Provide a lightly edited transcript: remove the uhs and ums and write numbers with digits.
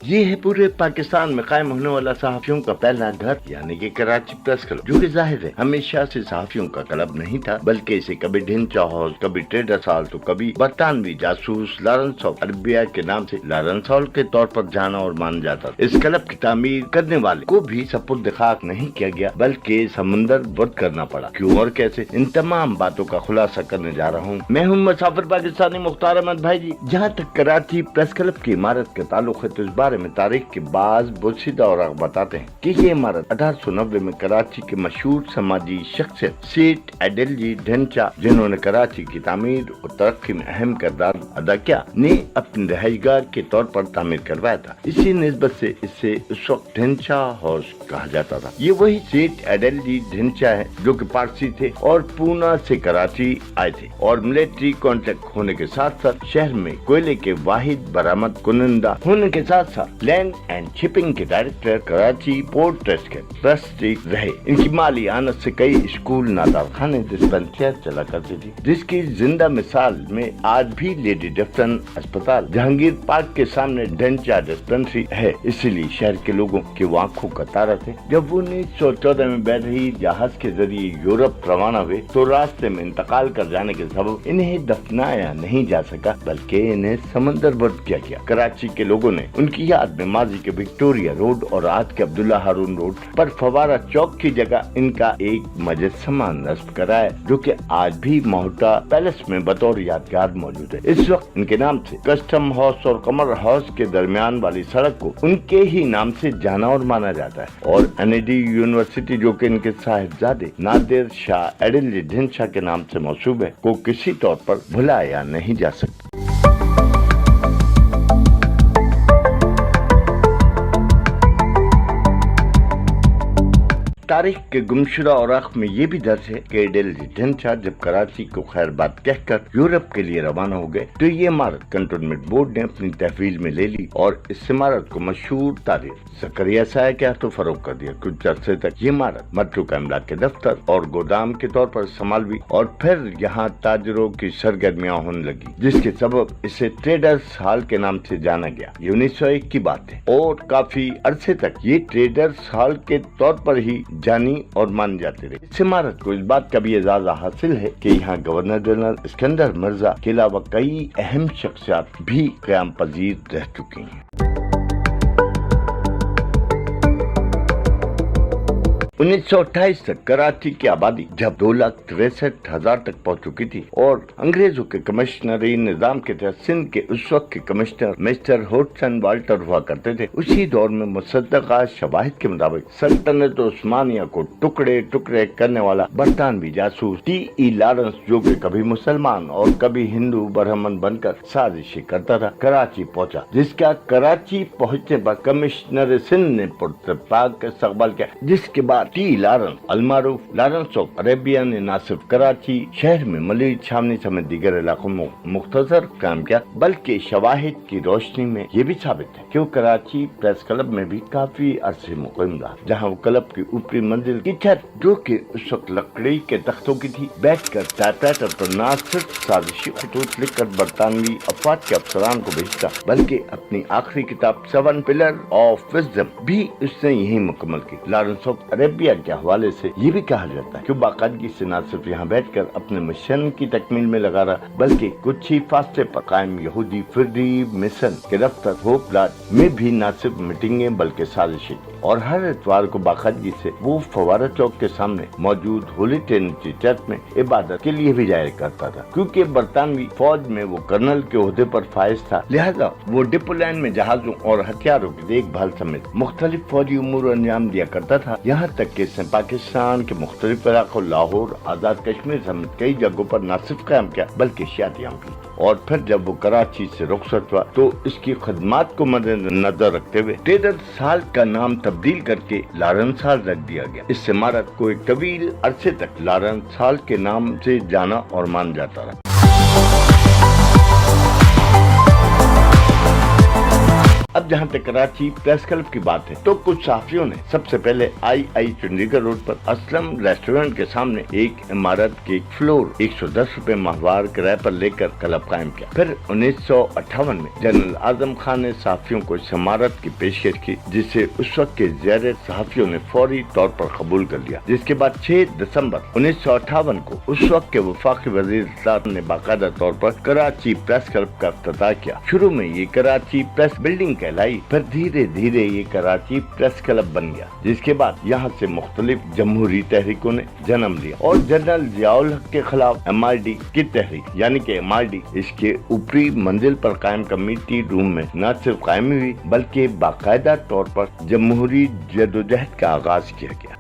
ये है पूरे पाकिस्तान में कायम होने वाला सहाफियों का पहला घर यानी कि कराची प्रेस क्लब, जो कि जाहिर है हमेशा से सहाफियों का क्लब नहीं था, बल्कि इसे कभी ढिंचा हाउस, कभी ट्रेडर्स हॉल, तो कभी बरतानवी जासूस लॉरेंस हॉल अरबिया के नाम से लॉरेंस हॉल के तौर पर जाना और माना जाता। इस क्लब की तामीर करने वाले को भी सपुर्द खाक नहीं किया गया, बल्कि समंदर बुर्द करना पड़ा। क्यों और कैसे, इन तमाम बातों का खुलासा करने जा रहा हूँ। मैं हूँ मुसाफिर पाकिस्तानी मुख्तार अहमद भाई जी। जहाँ तक कराची प्रेस क्लब की इमारत के ताल्लुक है, तो इस बारे में तारीख के बाज बोसीदा और बताते हैं कि ये इमारत 1890 में कराची के मशहूर समाजी शख्सियत सेठ एडलजी ढेंचा, जिन्होंने कराची की तामीर और तरक्की में अहम किरदार अदा किया, ने अपनी रहायशगाह के तौर पर तामीर करवाया था। इसी निस्बत से इसे उस वक्त ढेंचा हाउस कहा जाता था। ये वही सेठ एडलजी ढेंचा है जो कि पारसी थे और पूना से कराची आए थे और मिलिट्री कॉन्ट्रैक्ट होने के साथ साथ शहर में कोयले के वाहिद बरामद कुनंदा होने के साथ साथ लैंड एंड शिपिंग के डायरेक्टर कराची पोर्ट ट्रस्ट के ट्रस्टी रहे। इनकी माली आनत से कई स्कूल, नादारखाने, डिस्पेंसरियां चला करती थी, जिसकी जिंदा मिसाल में आज भी लेडी डेफ्टन अस्पताल जहांगीर पार्क के सामने ढेंचा डिस्पेंसरी है। इसीलिए शहर के लोगों के वो आंखों का तारा थे। जब वो 1914 में बैठ रही जहाज के जरिए यूरोप रवाना हुए, तो रास्ते में इंतकाल कर जाने के सबब इन्हें दफनाया नहीं जा सका, बल्कि इन्हें समंदर बर्द किया गया। कराची के लोगों ने उनकी याद में माजी के विक्टोरिया रोड और आज के अब्दुल्ला हारून रोड पर फवारा चौक की जगह इनका एक मुजस्समा नस्ब कराया, जो कि आज भी मोहटा पैलेस में बतौर यादगार मौजूद है। इस वक्त इनके नाम से कस्टम हाउस और कमर हाउस के दरमियान वाली सड़क को उनके ही नाम से जाना और माना जाता है और एनएडी यूनिवर्सिटी, जो कि इनके साहिबजादे नादिर शाह एडलजी ढेंचा के नाम से मौसूब है, को किसी तौर पर भुलाया नहीं जा सकता। तारीख के गुमशुदा औराक में ये भी दर्ज है कि एडलजी ढेंचा जब कराची को खैरबाद कहकर यूरोप के लिए रवाना हो गए, तो ये इमारत कंटोनमेंट बोर्ड ने अपनी तहवील में ले ली और इस इमारत को मशहूर तारीख सकरिया साया के हाथों फरोख्त कर दिया। कुछ अरसे तक ये इमारत मटरूका इमला के दफ्तर और गोदाम के तौर पर संभाली और फिर यहाँ ताजरों की सरगर्मियां होने लगी, जिसके सबब इसे ट्रेडर्स हॉल के नाम से जाना गया। ये 1901 की बात है और काफी अरसे तक ये ट्रेडर्स हॉल के तौर पर ही जानी और मान जाते रहे। इस इमारत को इस बात का भी एजाजा हासिल है कि यहाँ गवर्नर जनरल सिकंदर मिर्जा के अलावा कई अहम शख्सियात भी क़याम पजीर रह चुकी हैं। 1928 तक कराची की आबादी जब 2,63,000 तक पहुंच चुकी थी और अंग्रेजों के कमिश्नरी निजाम के तहत सिंध के उस वक्त के कमिश्नर मिस्टर होटसन वाल्टर हुआ करते थे। उसी दौर में मुसद्दका शवाहिद के मुताबिक सल्तनत उस्मानिया को टुकड़े टुकड़े करने वाला बरतानवी जासूस टी.ई. लॉरेंस, जो कि कभी मुसलमान और कभी हिंदू ब्राह्मण बनकर साजिशें करता था, कराची पहुंचा, जिसका कराची पहुंचने पर कमिश्नर सिंध ने पुरतपाक इस्तकबाल किया, जिसके बाद टी लॉरेंस अलमारूफ लॉरेंस ऑफ अरेबिया ने न सिर्फ कराची शहर में मलिक छावनी समेत दीगर इलाकों में मुख्तसर काम किया, बल्कि शवाहिद की रोशनी में ये भी साबित है कि वो कराची प्रेस क्लब में भी काफी अरसे मुक़िम रहा, जहाँ वो क्लब की ऊपरी मंजिल की छत, जो कि उस वक्त लकड़ी के तख्तों की थी, बैठकर टाइपराइटर पर न सिर्फ साजिशी खतूत लिखकर बरतानवी अफवाज के अफसरान को भेजता, बल्कि अपनी आखिरी किताब 7 पिलर ऑफ विज़डम भी उसने यही मुकम्मल की। लॉरेंस ऑफ अरेबिया के हवाले से ये भी कहा जाता है कि बाकायदगी से न सिर्फ यहाँ बैठकर अपने मिशन की तकमील में लगा रहा, बल्कि कुछ ही फासले पर कायम यहूदी फ्री मिशन के दफ्तर होप लॉज में भी न सिर्फ मीटिंगें बल्कि साजिशें, और हर इतवार को बाकायदगी से वो फवारा चौक के सामने मौजूद होली ट्रिनिटी चर्च में इबादत के लिए भी जाया करता था। क्योंकि बरतानवी फौज में वो कर्नल के ओहदे पर फाइज था, लिहाजा वो डिपो लाइन में जहाजों और हथियारों की देखभाल समेत मुख्तलिफ फौजी उमूर अंजाम दिया करता था। यहाँ तक कि इसने पाकिस्तान के मुख्तलिफ इलाकों, लाहौर, आजाद कश्मीर समेत कई जगहों पर न सिर्फ कायम किया बल्कि शादियां भी। और फिर जब वो कराची से रुखसत हुआ, तो इसकी खदमात को मद्देनजर रखते हुए ट्रेडर्स हॉल का नाम तब्दील करके लॉरेंस हॉल रख दिया गया। इस इमारत को एक तवील अरसे तक लॉरेंस हॉल के नाम से जाना और मान जाता रहा। اب جہاں تک کراچی پریس کلب کی بات ہے تو کچھ صحافیوں نے سب سے پہلے آئی چنڈی گڑھ روڈ پر اسلم ریسٹورنٹ کے سامنے ایک عمارت کے ایک فلور 110 روپے ماہوار کرائے پر لے کر کلب قائم کیا۔ پھر 1958 میں جنرل اعظم خان نے صحافیوں کو اس عمارت کی پیشکش کی، جسے اس وقت کے زیر صحافیوں نے فوری طور پر قبول کر لیا، جس کے بعد 6 دسمبر 1958 کو اس وقت کے وفاقی وزیر اطلاعات نے باقاعدہ طور پر کراچی پریس کلب کا افتتاح کیا۔ شروع میں یہ کراچی پریس بلڈنگ کہلائی، پھر دھیرے دھیرے یہ کراچی پریس کلب بن گیا، جس کے بعد یہاں سے مختلف جمہوری تحریکوں نے جنم لیا اور جنرل ضیاء الحق کے خلاف MRD کی تحریک یعنی کہ MRD اس کے اوپری منزل پر قائم کمیٹی روم میں نہ صرف قائم ہوئی بلکہ باقاعدہ طور پر جمہوری جدوجہد کا آغاز کیا گیا۔